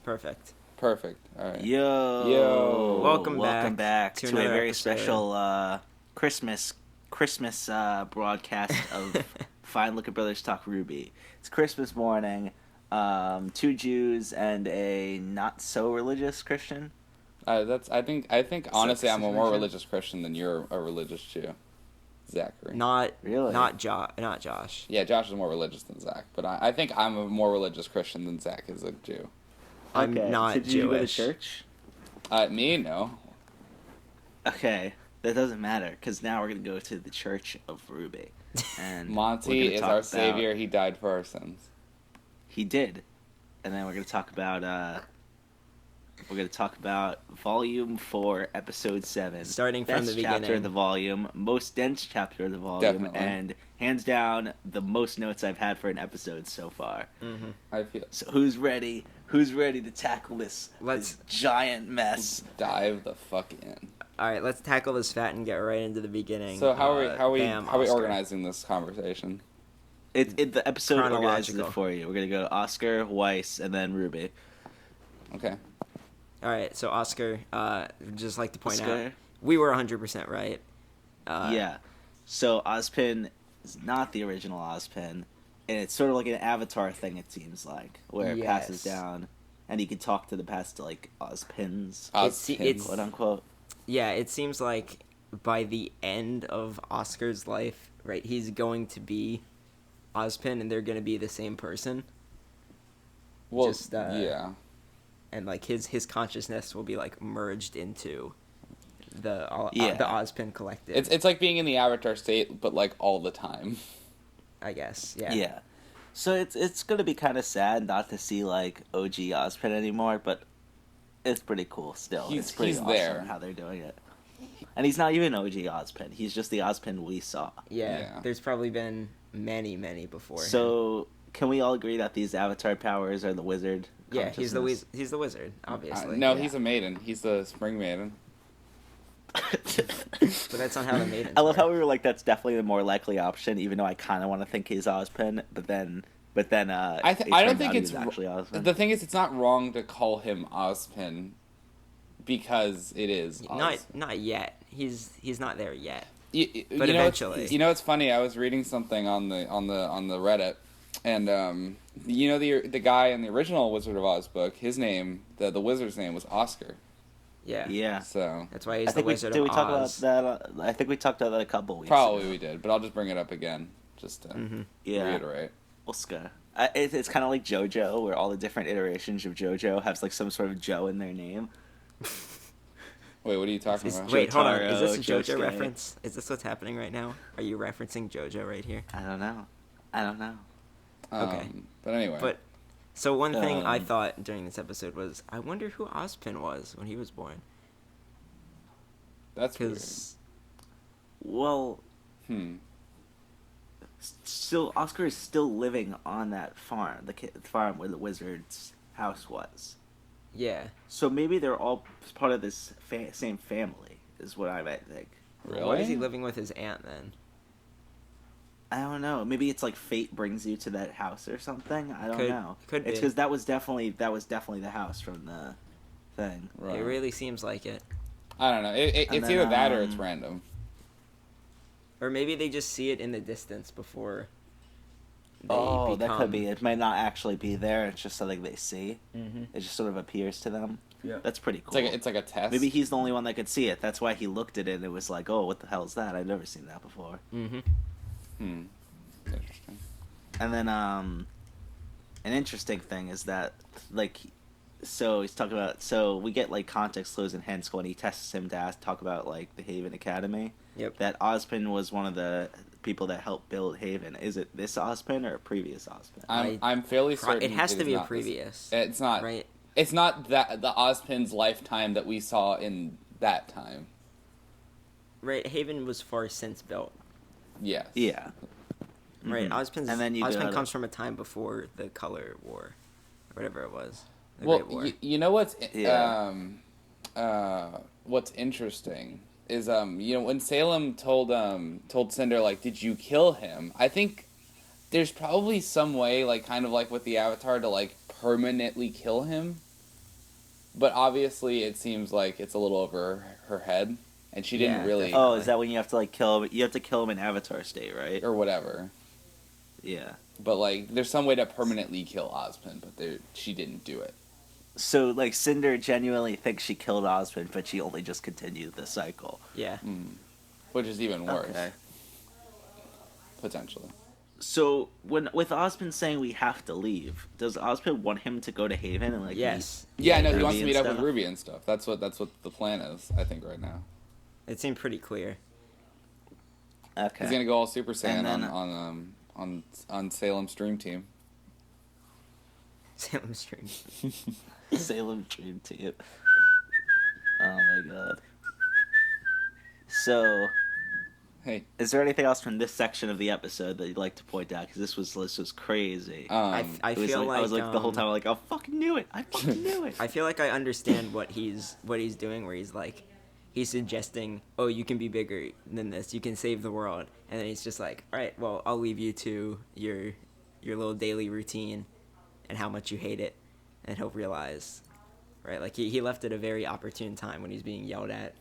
Perfect. All right. Yo. Welcome back to to a another very episode. special Christmas broadcast of Fine Looking Brothers Talk RWBY. It's Christmas morning. Two Jews and a not so religious Christian. I think honestly, I'm a more situation? religious Christian than you're a religious Jew, Zachary. Not Really? Josh. Yeah, Josh is more religious than Zach, but I think I'm a more religious Christian than Zach is a Jew. I'm Okay. not so did you go to Jewish. church? Me, no. Okay, that doesn't matter because now we're gonna go to the Church of RWBY. And we're Monty gonna is talk our about- savior. He died for our sins. He did, and then we're gonna talk about Volume 4, Episode 7. Starting from Best the chapter beginning. of the volume, most dense chapter of the volume, Definitely. and hands down the most notes I've had for an episode so far. Mm-hmm. I feel So who's ready? Who's ready to tackle this giant mess? dive the fuck in. All right, let's tackle this fat and get right into the beginning. So how are we Bam, how are we Oscar. organizing this conversation? The episode organizes Chronological. it for you. We're gonna go Oscar, Weiss, and then RWBY. Okay. All right, so Oscar, just like to point out, Oscar? we were 100% right. Yeah. So Ozpin is not the original Ozpin, and it's sort of like an Avatar thing. It seems like where it passes Yes. down, and you can talk to the past like Ozpins, It's- quote unquote. Yeah, it seems like by the end of Oscar's life, right, he's going to be Ozpin, and they're going to be the same person. Well, Just, yeah. And like his consciousness will be like merged into the Yeah. the Ozpin collective. It's like being in the Avatar state, but like all the time. I guess. Yeah. Yeah. So it's gonna be kind of sad not to see like OG Ozpin anymore, but it's pretty cool still. He's- It's pretty he's awesome there. how they're doing it. And he's not even OG Ozpin. He's just the Ozpin we saw. Yeah. Yeah. There's probably been many before. him. So can we all agree that these Avatar powers are the wizard? Yeah, he's the consciousness? he's the wizard, obviously. No, yeah. he's a maiden. He's the spring maiden. But that's not how the maidens I love how work. we were like, that's definitely the more likely option, even though I kind of want to think he's Ozpin, but then I it don't turns think out he it's was actually Ozpin. the thing is it's not wrong to call him Ozpin because it is Oz. Not yet. He's not there yet. But But eventually. You know, it's funny. I was reading something on the Reddit, and you know the guy in the original Wizard of Oz book, his name, the wizard's name was Oscar. Yeah. Yeah. So That's why I he's the think Wizard did of we talk about Oz. that? I think we talked about that a couple weeks probably ago. we did, but I'll just bring it up again just to Mm-hmm. Yeah. reiterate. Oscar. It's kind of like JoJo, where all the different iterations of JoJo have like some sort of Joe in their name. Wait, what are you talking about? Wait, hold on. Is this a Jotaro, JoJo Josuke. reference? Is this what's happening right now? Are you referencing JoJo right here? I don't know. Okay. But anyway. But so one thing I Um, thought during this episode was, I wonder who Ozpin was when he was born. that's weird. Because Well, still, Oscar is still living on that farm, the farm where the wizard's house was. yeah, So maybe they're all part of this same family, is what I might think. Really? why is he living with his aunt then? I don't know. Maybe it's like fate brings you to that house or something. I don't Could- know. could It's be. because that was definitely the house from the thing. Right. It really seems like it. I don't know. It's And then, either that or it's random. Or maybe they just see it in the distance before they Oh, become... that could be. It might not actually be there. It's just something they see. Mm-hmm. It just sort of appears to them. Yeah. That's pretty It's cool. like a test. Maybe he's the only one that could see it. That's why he looked at it and it was like, oh, what the hell is that? I've never seen that before. Mm-hmm. Interesting. And then an interesting thing is that, like, so he's talking about, so we get, like, context clues and hints when he tests him to talk about, like, the Haven Academy. Yep. That Ozpin was one of the people that helped build Haven. Is it this Ozpin or a previous Ozpin? I'm fairly certain It has to is be a not this- previous. It's not. Right? It's not that the Ozpin's lifetime that we saw in that time. Right, Haven was far since built. Yes. Yeah. Right, Mhm. Ozpin's, And then you Ozpin got- comes from a time before the Color War, or whatever it was. The Well, Great War. you know what's Yeah. what's interesting is you know when Salem told Cinder like, did you kill him? I think there's probably some way, like kind of like with the Avatar, to like permanently kill him. but obviously it seems like it's a little over her head, and she didn't Yeah, really definitely. Oh, is that when you have to like kill him? You have to kill him in Avatar state, right? or whatever. Yeah. But like, there's some way to permanently kill Ozpin, but she didn't do it. So like Cinder genuinely thinks she killed Ozpin, but she only just continued the cycle. Yeah. Which is even worse, Okay. potentially. So with Ozpin saying we have to leave, does Ozpin want him to go to Haven and like Yes. Yeah, no, he Ruby wants to and meet up with stuff? Ruby and stuff. That's what the plan is, I think, right now. It seemed pretty clear. Okay. He's gonna go all Super Saiyan And then- on Salem's Dream Team. Salem Stream. Salem Dream Team. Oh my god. So, Hey, is there anything else from this section of the episode that you'd like to point out? Because this was crazy. I It was feel I was like the whole um, time like, I fucking knew it. I fucking knew it. I feel like I understand what he's doing, where he's like, he's suggesting, oh, you can be bigger than this, you can save the world, and then he's just like, all right, well, I'll leave you to your little daily routine, and how much you hate it, and he'll realize, right? Like he left at a very opportune time when he's being yelled at.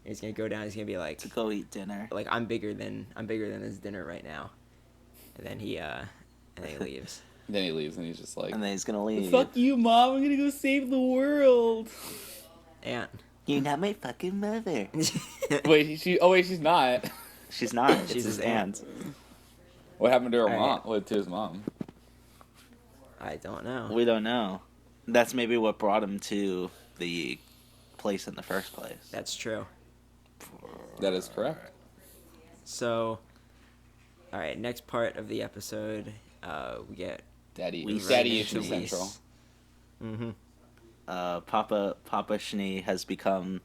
He's gonna go down. He's gonna be like, To go eat dinner. like I'm bigger than this dinner right now, and then he leaves. then he leaves and he's just like, And then he's gonna leave. "Fuck you, Mom! I'm gonna go save the world." And You're not my fucking mother. Wait, she's not. She's not. It's She's his his aunt. aunt. What happened to her All mom? right. What to his mom? I don't know. We don't know. That's maybe what brought him to the place in the first place. That's true. That is correct. So, all right, next part of the episode, we get Daddy Weiss. issue Weiss. central. Mm-hmm. Papa Schnee has become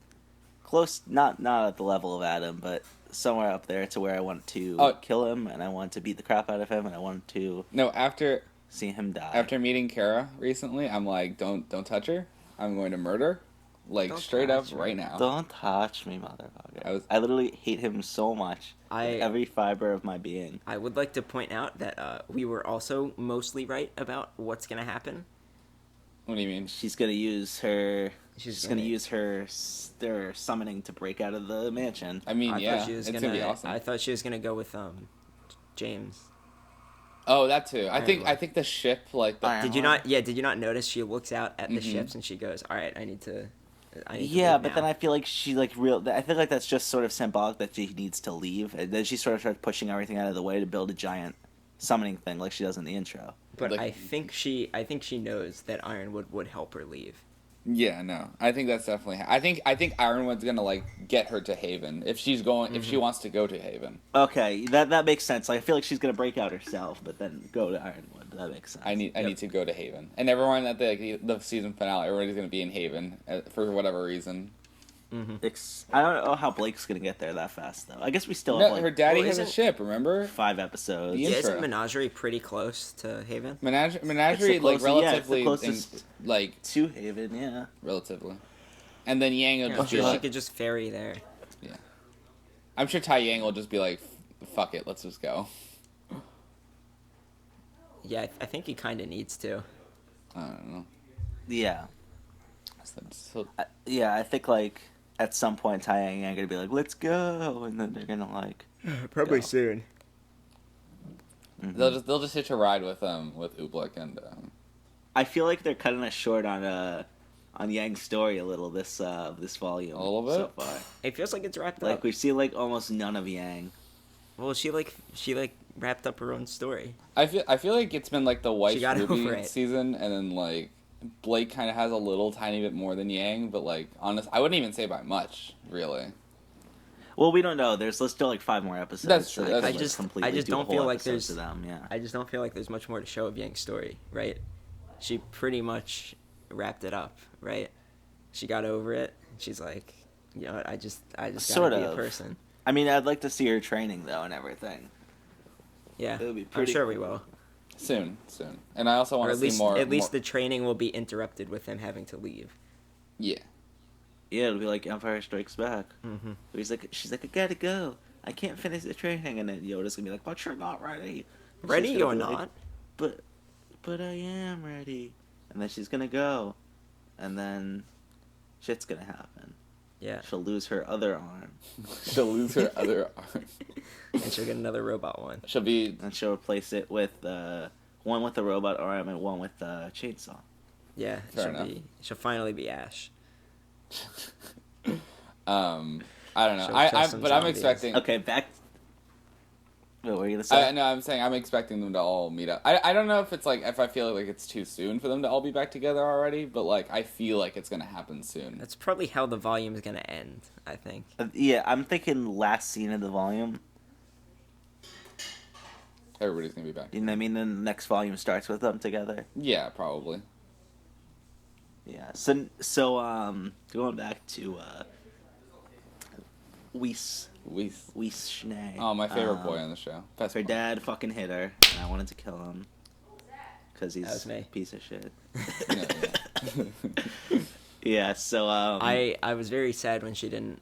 close, not at the level of Adam, but somewhere up there to where I want to kill him, and I want to beat the crap out of him, and I want to No, after see him die. after meeting Kara recently, I'm like, don't touch her. I'm going to murder, like Don't straight up touch her. right now. Don't touch me, motherfucker. I I literally hate him so much. I- With every fiber of my being. I would like to point out that we were also mostly right about what's gonna happen. What do you mean? She's gonna use her. She's She's gonna gonna- use their summoning to break out of the mansion. I mean, I yeah, thought she was it's gonna be awesome. I thought she was gonna go with James. Oh, that too. I think Ironwood. the ship, like the Iron- Did you not? Yeah. Did you not notice she looks out at the Mhm. ships and she goes, "All right, I need to." Yeah, leave but now." then I feel like she I feel like that's just sort of symbolic that she needs to leave, and then she sort of starts pushing everything out of the way to build a giant summoning thing like she does in the intro. But like- I think she knows that Ironwood would help her leave. Yeah, no. I think that's definitely. I think Ironwood's gonna like get her to Haven if she's going if she wants to go to Haven. Okay, that makes sense. Like, I feel like she's gonna break out herself, but then go to Ironwood. That makes sense. I need to go to Haven, and everyone at the season finale, everybody's gonna be in Haven for whatever reason. I don't know how Blake's gonna get there that fast, though. I guess we still No, have her like daddy well, has a isn't- ship. Remember, 5 episodes. The Yeah, isn't intro. Menagerie pretty close to Haven? Menagerie, It's the like closest- yeah, it's the relatively, closest- like To Haven, yeah. relatively, and then Yang will Yeah, just be she like, could just ferry there. yeah. I'm sure Tai Yang will just be like, fuck it, let's just go. Yeah, I think he kind of needs to. I don't know. Yeah. So, Yeah, I think, like, at some point, Tai Yang are gonna be like, let's go, and then they're gonna, like... Probably go. soon. they'll just hitch a ride with Oobleck and I feel like they're cutting us short on Yang's story a little this volume. A little bit? so far. It feels like it's wrapped Like up. we've seen like almost none of Yang. Well, she wrapped up her own story. I feel like it's been like the Weiss got over Ruby it. season, and then like Blake kind of has a little tiny bit more than Yang, but like I wouldn't even say by much, really. Well, we don't know. There's still like 5 more episodes. That's true, they that's can, true. like, completely I just do a don't whole feel like episode there's- to them. Yeah. I just don't feel like there's much more to show of Yang's story, right? She pretty much wrapped it up, right? She got over it. She's like, you know what, I just gotta Sort be a of. person. I mean, I'd like to see her training though and everything. Yeah, It would be I'm pretty sure we cool. will. Soon, and I also Or want at to see least more. at least more- the training will be interrupted with him having to leave. yeah. Yeah, it'll be like Empire Strikes Back. Mm-hmm. She's like, I gotta go. I can't finish the training, and then Yoda's gonna be like, but you're not ready. And Ready she's gonna or be like, not? But I am ready. And then she's gonna go, and then Shit's gonna happen. Yeah. She'll lose her other arm. She'll lose her other arm. And she'll get another robot one. She'll be. And she'll replace it with one with the robot arm and one with the chainsaw. Yeah, Fair enough. she'll finally be Ash. I don't know. She'll kill some But I'm zombies. expecting. Okay, back. What were you gonna say? No, I'm saying I'm expecting them to all meet up. I don't know if it's like if I feel like it's too soon for them to all be back together already, but like I feel like it's gonna happen soon. That's probably how the volume is gonna end, I think. Yeah, I'm thinking last scene of the volume. Everybody's gonna be back. You know what I mean? Then the next volume starts with them together. Yeah, probably. Yeah. So going back to Weiss Schnee. Oh, my favorite boy on the show. Best Her part. dad fucking hit her, and I wanted to kill him because he's That was me. a piece of shit. Yeah. Yeah. So I was very sad when she didn't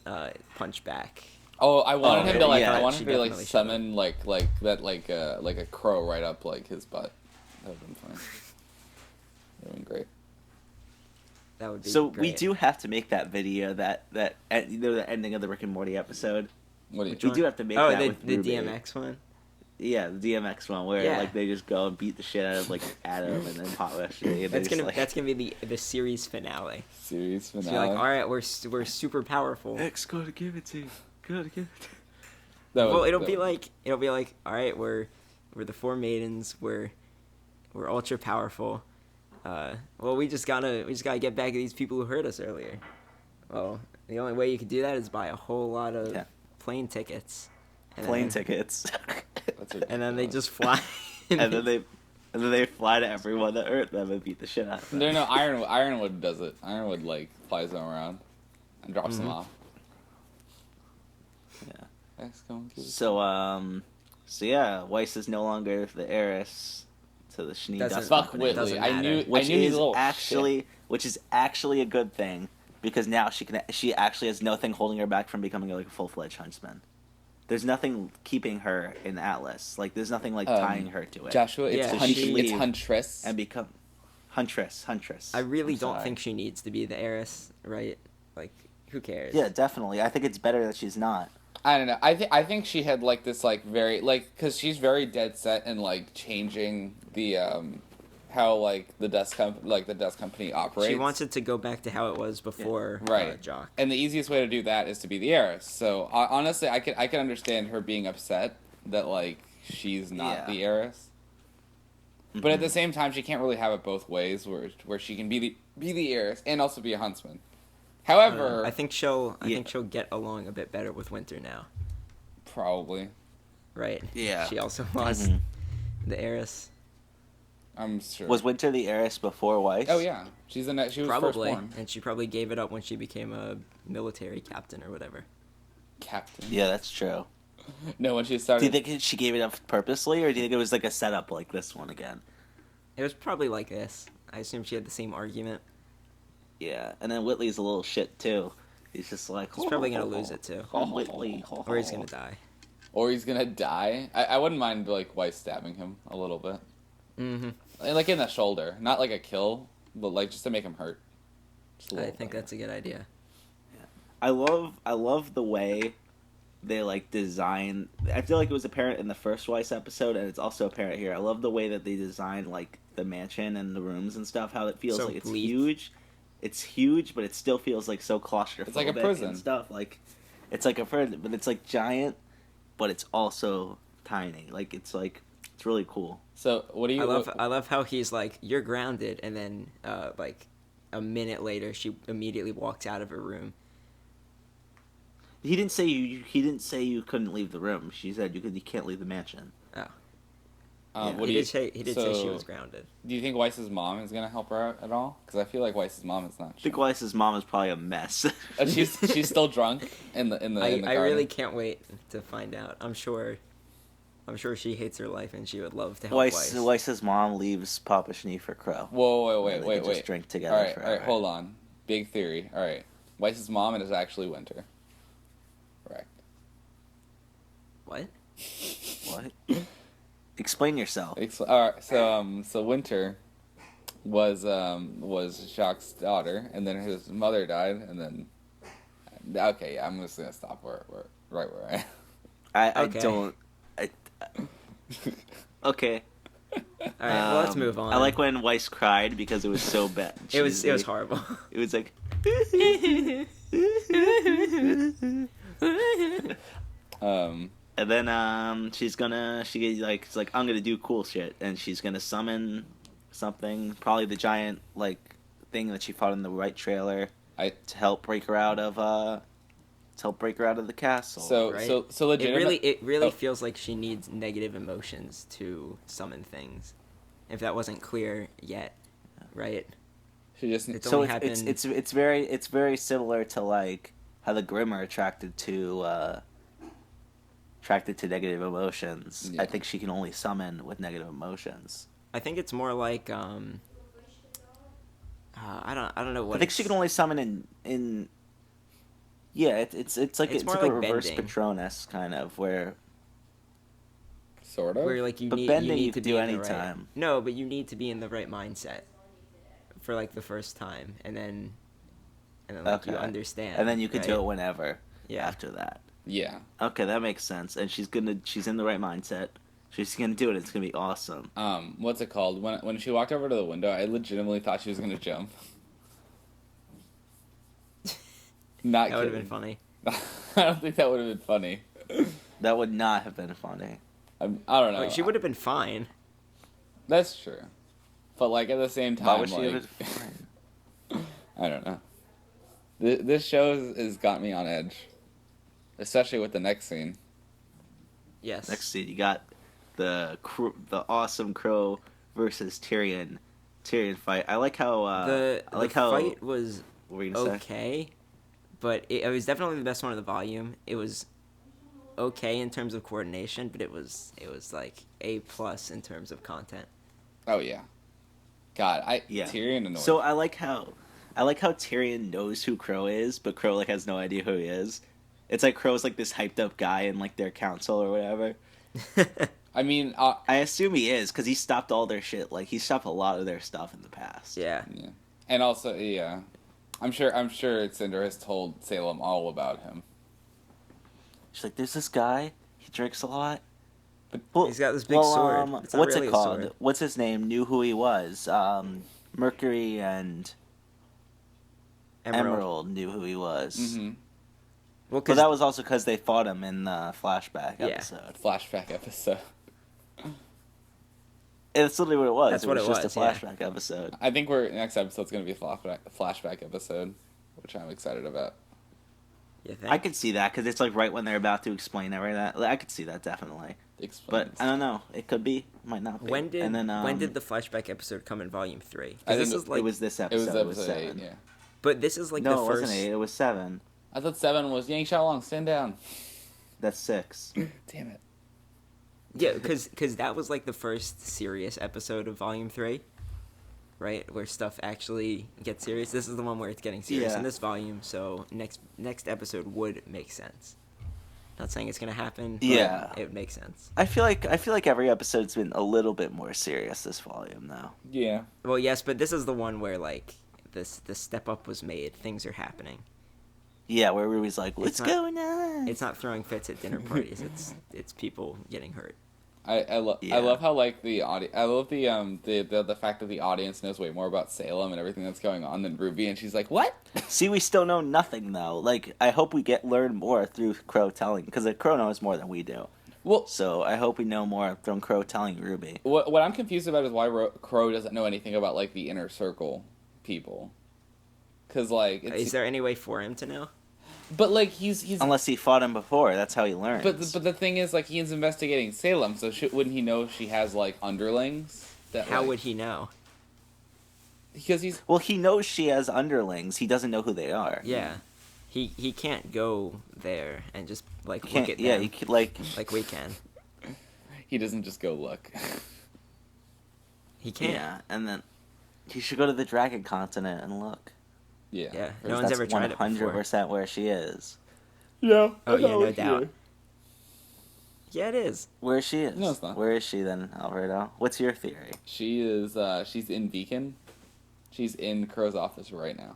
punch back. Oh, I wanted him to like. yeah, I wanted she him to like definitely summon like that like a Qrow right up like his butt. That would have been funny. That would have been great. That would be so great. we do have to make that video that you know the ending of the Rick and Morty episode. What do you? Which We one? do have to make Oh, that the with the RWBY. DMX one? Yeah, the DMX one where Yeah. like they just go and beat the shit out of like Adam and then Pot Yesterday. And That's they're gonna just, like, be the series finale. Series So finale. you're like, all right, we're super powerful. X gotta give it to you. Gotta give it to you. That was- Well, it'll that be was- like, all right, we're the four maidens. We're ultra powerful. Well, we just gotta get back at these people who hurt us earlier. Well, the only way you could do that is buy a whole lot of Yeah. plane tickets. And Plane then, tickets. That's ridiculous. And then they just fly. and then they fly to everyone that hurt them and beat the shit out of them. No, Ironwood does it. Ironwood like flies them around and drops them off. Yeah. X, go and give it. So yeah, Weiss is no longer the heiress to the Schnee Doesn't- Dust Fuck Company, Whitley. doesn't I knew. matter. which I knew he's is a little actually a good thing because now she actually has nothing holding her back from becoming like a full-fledged huntsman. There's nothing keeping her in Atlas. Like there's nothing like tying her to it. Joshua, it's Yeah, she can it's leave Huntress. and become huntress. I really I'm don't sorry. think she needs to be the heiress, right? Like, who cares? Yeah, definitely. I think it's better that she's not. I don't know. I think she had like this like very like because she's very dead set in like changing the how like the dust company operates. She wants it to go back to how it was before right. Jock. And the easiest way to do that is to be the heiress. So honestly, I can understand her being upset that like she's not Yeah. the heiress. But at the same time, she can't really have it both ways, where she can be the heiress and also be a huntsman. However, I think she'll Yeah. get along a bit better with Winter now, probably. right? Yeah. She also lost Mhm. the heiress. I'm sure. Was Winter the heiress before Weiss? Oh yeah, she was Probably, firstborn. and she probably gave it up when she became a military captain or whatever. Captain. Yeah, that's true. No, when she Do started. you think she gave it up purposely, or do you think it was like a setup like this one again? It was probably like this. I assume she had the same argument. Yeah, and then Whitley's a little shit too. He's just like He's probably gonna lose it too, Whitley, or he's gonna die. Or he's gonna die. I wouldn't mind like Weiss stabbing him a little bit, Mm-hmm. like in the shoulder, not like a kill, but like just to make him hurt. Just a I little think bit. that's a good idea. I love the way they like design. I feel like it was apparent in the first Weiss episode, and it's also apparent here. I love the way that they design like the mansion and the rooms and stuff. How it feels So like it's bleak. huge. It's huge, but it still feels like so claustrophobic. It's like a prison. and stuff. Like it's like a prison, but it's like giant, but it's also tiny. Like it's really cool. So what do you? I love how he's like, you're grounded, and then like a minute later, she immediately walks out of her room. He didn't say you. He didn't say you couldn't leave the room. She said you can't leave the mansion. Oh, what he do you? did say he so, was grounded. Do you think Weiss's mom is gonna help her out at all? Because I feel like Weiss's mom is not. I think Weiss's mom is probably a mess. And she's still drunk in the I garden. really can't wait to find out. I'm sure she hates her life and she would love to help Weiss. Weiss's mom leaves Papa Schnee for Qrow. Whoa, And they wait, could wait. Just drink together. All right, forever. hold on. Big theory. All right, Weiss's mom is actually Winter. Correct. What? What? Explain yourself. All right, so Winter was Jacques' daughter, and then his mother died, and then okay, yeah, I'm just gonna stop right where I am. I Okay. don't. Okay. All right, well, let's move on. I like when Weiss cried because it was so bad. it was horrible. It was like. And then she's like I'm gonna do cool shit, and she's gonna summon something, probably the giant like thing that she fought in the right trailer to help break her out of the castle. So Right? so legitimate. It really Oh. feels like she needs negative emotions to summon things. If that wasn't clear yet, right? She just It's so only it's very similar to like how the Grimm are attracted to negative emotions. Yeah. I think she can only summon with negative emotions. I think it's more like I don't know what. I think she can only summon in. Yeah, it's like It's it's more like a like reverse bending. Patronus kind of where. sort of. where like you But need bending you need you to could be do in the anytime. right. No, but you need to be in the right mindset for like the first time, and then like you Okay. understand, And then you could do right? it whenever. Yeah. After that. Yeah. Okay, that makes sense. And she's in the right mindset. She's gonna do it. It's gonna be awesome. What's it called? When she walked over to the window, I legitimately thought she was gonna jump. Not That would have kidding. been funny. I don't think that would have been funny. That would not have been funny. I don't know. Wait, she would have been fine. That's true. But like at the same time, Why would she like, have been fine? I don't know. This show has got me on edge, especially with the next scene. Yes. Next scene, you got the awesome Qrow versus Tyrian fight. I like how The fight was What were you gonna say? okay, but it was definitely the best one of the volume. It was okay in terms of coordination, but it was like A+ in terms of content. Oh yeah. God, Yeah. Tyrian annoyed. So I like how Tyrian knows who Qrow is, but Qrow like has no idea who he is. It's like Crow's like this hyped up guy in like their council or whatever. I mean, I assume he is because he stopped all their shit. Like he stopped a lot of their stuff in the past. Yeah. yeah. And also, yeah, I'm sure Cinder has told Salem all about him. She's like, "There's this guy. He drinks a lot. He's got this big sword. It's not What's really it a called? sword. What's his name? Knew who he was. Mercury and Emerald knew who he was. Mm-hmm. Well, But 'cause that was also because they fought him in the flashback Yeah. episode. Flashback episode. It's literally what it was. That's what it just was, a yeah. flashback episode. I think next episode's gonna be a flashback episode, which I'm excited about. you think? I could see that because it's like right when they're about to explain everything. I could see that definitely. But I don't know. It could be. Might not be. When did the the flashback episode come in volume 3? I This think is like, it was this It was episode. episode 8, 7. yeah. but this is like No, the it first. wasn't 8. It was 7. I thought 7 was Yang Xiaolong, stand down. That's 6. Damn it. Yeah, because that was like the first serious episode of volume 3, right? Where stuff actually gets serious. This is the one where it's getting serious Yeah. in this volume. So next episode would make sense. Not saying it's gonna happen. But Yeah. it makes sense. I feel like every episode's been a little bit more serious this volume though. Yeah. Well, yes, but this is the one where like the step up was made. Things are happening. Yeah, where Ruby's like, "What's not- going on?" It's not throwing fits at dinner parties. It's people getting hurt. I love how like the audience. I love the fact that the audience knows way more about Salem and everything that's going on than Ruby, and she's like, "What?" See, we still know nothing though. Like, I hope we learn more through Qrow telling, because Qrow knows more than we do. Well, So I hope we know more from Qrow telling Ruby. what I'm confused about is why Qrow doesn't know anything about like the inner circle people, because like Is there any way for him to know? but like he's Unless he fought him before, that's how he learns. but the thing is like he's investigating Salem, so wouldn't he know she has like underlings? That How like, would he know? Because he's Well, he knows she has underlings. He doesn't know who they are. Yeah, he can't go there and just like He can't, look at yeah, them he could, like like we can. he doesn't just go look. He can't. yeah, and then he should go to the Dragon Continent and look. Yeah. Yeah, Or- no one's That's ever tried it before. 100% where she is. Yeah. Oh yeah, no doubt. Yeah, it is. Where she is. No, it's not. Where is she then, Alberto? What's your theory? She is. She's in Beacon. She's in Qrow's office right now.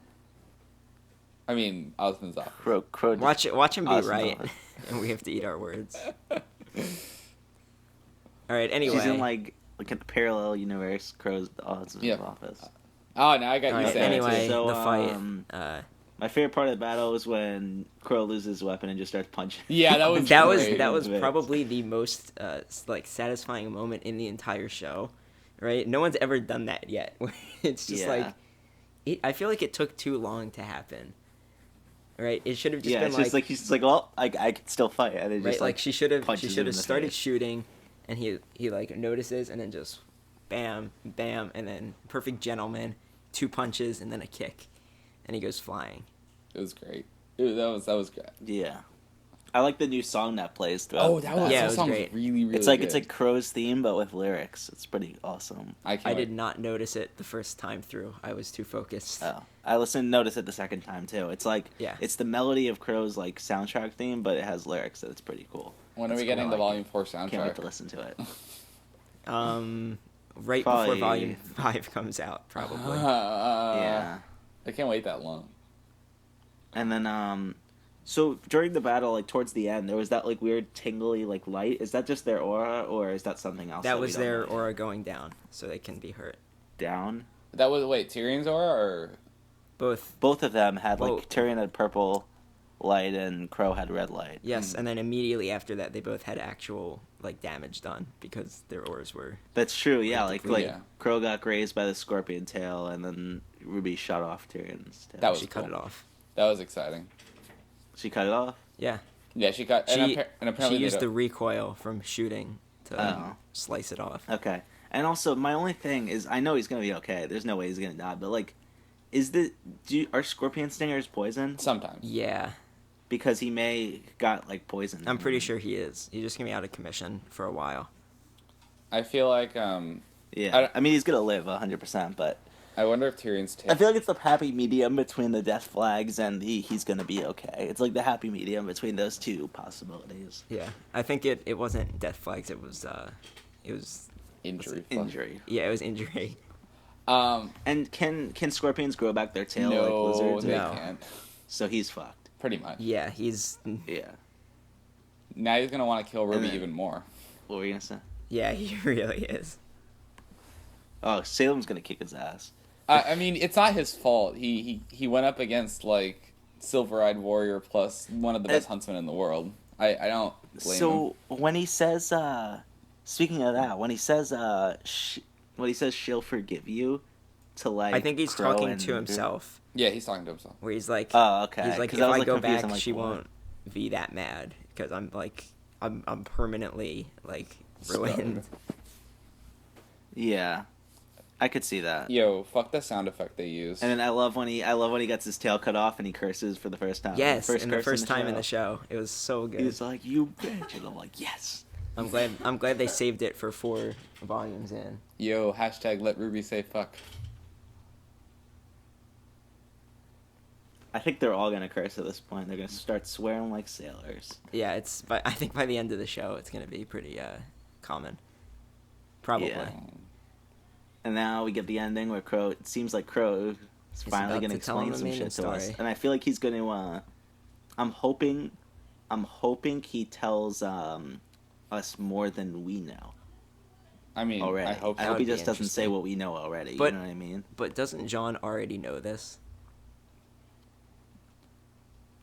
I mean, Ozpin's office. Qrow Watch him be Ozpin's right, office. and we have to eat our words. All right. Anyway, She's in like a parallel universe. Qrow's Yep. office. Oh, now I got all you right, saying anyway, it. So, the fight. My favorite part of the battle is when Qrow loses his weapon and just starts punching. Yeah, that was that was great. that was Vince. probably the most like satisfying moment in the entire show, right? No one's ever done that yet. It's just Yeah. like, I feel like it took too long to happen. Right? It should have just been It's just like he's just like, well, I could still fight, and it right, just like she should have punches him in the started face. shooting, and he like notices, and then just bam, bam, and then perfect gentleman, 2 punches and then a kick, and he goes flying. It was great. That was great. Yeah, I like the new song that plays throughout. Oh, that was Yeah, it that was song was great. really It's good. like Crow's theme, but with lyrics. It's pretty awesome. I I did not notice it the first time through. I was too focused. Oh, I noticed it the second time too. It's like Yeah. it's the melody of Crow's like soundtrack theme, but it has lyrics, so it's pretty cool. When are That's we cool. getting I the like Volume 4 it. Can't wait soundtrack? to listen to it. Right Probably- before Volume 5 comes out, probably. Yeah, I can't wait that long. and then so during the battle, like towards the end, there was that like weird tingly like light. Is that just their aura, or is that something else? That we was don't their know? aura going down, so they can be hurt. Down. That was Tyrion's aura or Both, Both of them had like Well- Tyrian had purple light and Qrow had red light. yes, and then immediately after that, they both had actual like damage done because their auras were. That's true. Yeah, like Yeah. Qrow got grazed by the scorpion tail, and then Ruby shot off Tyrion's tail. That was She cut cool. it off. That was exciting. She cut it off. Yeah, Yeah, she got she and apparently she used they the don't- recoil from shooting to Oh. slice it off. Okay. And also, my only thing is, I know he's gonna be okay. There's no way he's gonna die. But like, are scorpion stingers poison? sometimes. Yeah, Because he may got like poison. I'm pretty sure he is. He's just gonna be out of commission for a while. I feel like Yeah. I mean, he's gonna live 100%, but I wonder if Tyrion's tail. I feel like it's the happy medium between the death flags and he's gonna be okay. It's like the happy medium between those two possibilities. Yeah, I think it wasn't death flags. It was injury. Injury. yeah, it was injury. And can scorpions grow back their tail No, like lizards? they No. can't. So he's fucked. Pretty much. Yeah, he's Yeah. now He's gonna want to kill Ruby then- even more. What were you gonna say? yeah, he really is. Oh, Salem's gonna kick his ass. I mean, it's not his fault. He went up against like Silver-Eyed Warrior plus one of the best huntsmen in the world. I don't blame him. So when he says, speaking of that, when he says, she'll forgive you, to like, I think he's Qrow talking and- to himself, Yeah, he's talking to himself. where he's like, Oh, okay. he's like, 'Cause if I was, I like, go confused. back, I'm like, she what? won't be that mad because I'm like, I'm permanently like ruined. Yeah, I could see that. Yo, fuck the sound effect they use. And then I love when he gets his tail cut off and he curses for the first time. Yes, and the curse first time in the show, it was so good. He's like, "You bitch," and I'm like, "Yes." I'm glad they saved it for 4 volumes in. Yo, hashtag let Ruby say fuck. I think they're all gonna curse at this point. They're gonna start swearing like sailors. Yeah, I think by the end of the show, it's gonna be pretty common. Probably. Yeah. And now we get the ending where Qrow. It seems like Qrow is He's finally about gonna to tell explain him the some main shit to us, story. and I feel like he's gonna. I'm hoping he tells us more than we know I mean, already. I hope I so. hope he would be just doesn't say interesting. what we know already. But- you know what I mean? But doesn't John already know this,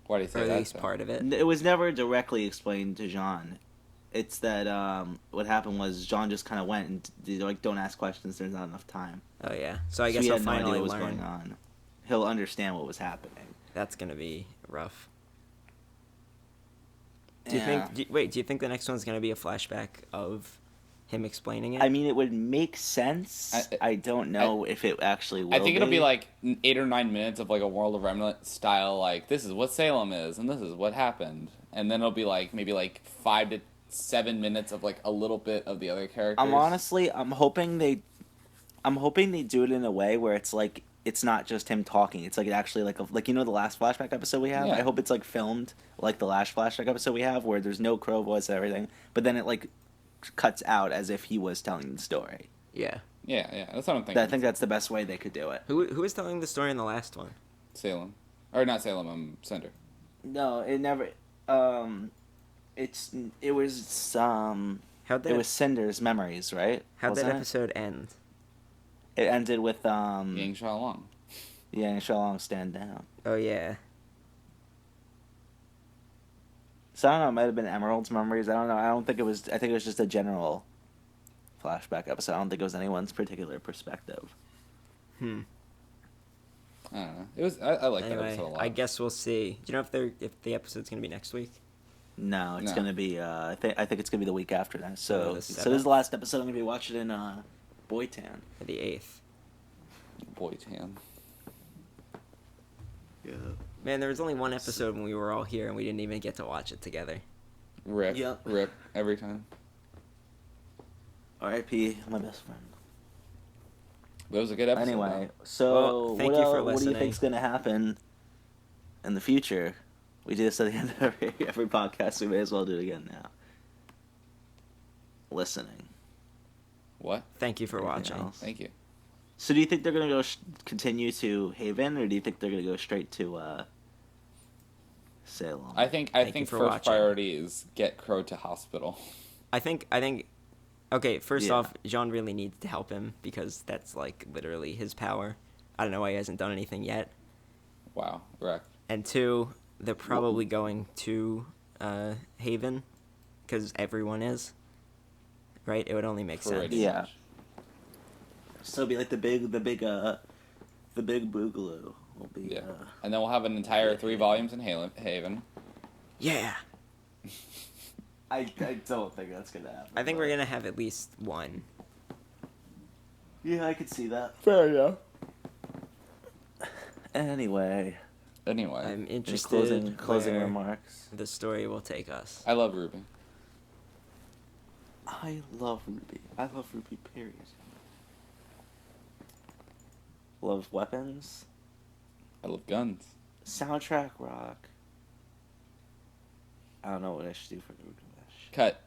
Why do you or say at that? least though? part of it? It was never directly explained to Jean. It's that what happened was Jean just kind of went and they're like, "Don't ask questions. There's not enough time." Oh yeah. So I So guess he he'll had no idea finally what was learn. going on. He'll understand what was happening. That's gonna be rough. Do you Yeah. think? Do you think the next one's gonna be a flashback of him explaining it? I mean, it would make sense. I don't know if it actually will. I think it'll be like 8 or 9 minutes of like a World of Remnant style, like this is what Salem is and this is what happened, and then it'll be like maybe like 5 to 7 minutes of like a little bit of the other characters. I'm hoping they do it in a way where it's like it's not just him talking. It's like actually like you know the last flashback episode we have. Yeah. I hope it's like filmed like the last flashback episode we have where there's no Qrow voice and everything, but then it like cuts out as if he was telling the story. yeah. Yeah, that's what I'm thinking. I think that's the best way they could do it. Who was telling the story in the last one? Salem. Or not Salem, Cinder. No, it never. It was How'd that it was Cinder's memories, right? how'd that Wasn't it? episode end? It ended with Yang Shalong. Yang Shalong stand down. Oh yeah. So I don't know. It might have been Emerald's memories. I don't know. I don't think it was. I think it was just a general flashback episode. I don't think it was anyone's particular perspective. I don't know. It was. I like that Anyway, episode a lot. I guess we'll see. Do you know if the episode's gonna be next week? No, it's No. gonna be. I think it's gonna be the week after that. So Oh, the this is 7th? the last episode I'm gonna be watching in Boytown. Or the 8th? Boy Tan. Yeah. Man, there was only one episode when we were all here and we didn't even get to watch it together. Rip. Yep. Rip. Every time. R.I.P. My best friend. But it was a good episode. Anyway, though. so Well, thank what, you for what do you listening. think's gonna happen in the future? We do this at the end of every podcast. We may as well do it again now. Listening. What? Thank you for Anything watching. else? Thank you. So do you think they're gonna go continue to Haven, or do you think they're gonna go straight to Salem? I think Thank you first for watching. priority is get Qrow to hospital. I think okay, first Yeah. off, Jean really needs to help him because that's like literally his power. I don't know why he hasn't done anything yet. Wow. Wrecked. And 2, they're probably going to Haven because everyone is. Right? It would only make sense. Pretty Yeah. much. So it'll be like the big boogaloo will be. Yeah. And then we'll have an entire 3 volumes in Haven. Yeah. I don't think that's gonna happen. I think we're gonna have at least one. Yeah, I could see that. Fair enough. Anyway, Anyway, I'm any interested closing where remarks. the story will take us. I love Ruby. I love Ruby. I love Ruby. Period. Love weapons. I love guns. Soundtrack rock. I don't know what I should do for the Ruby. Cut.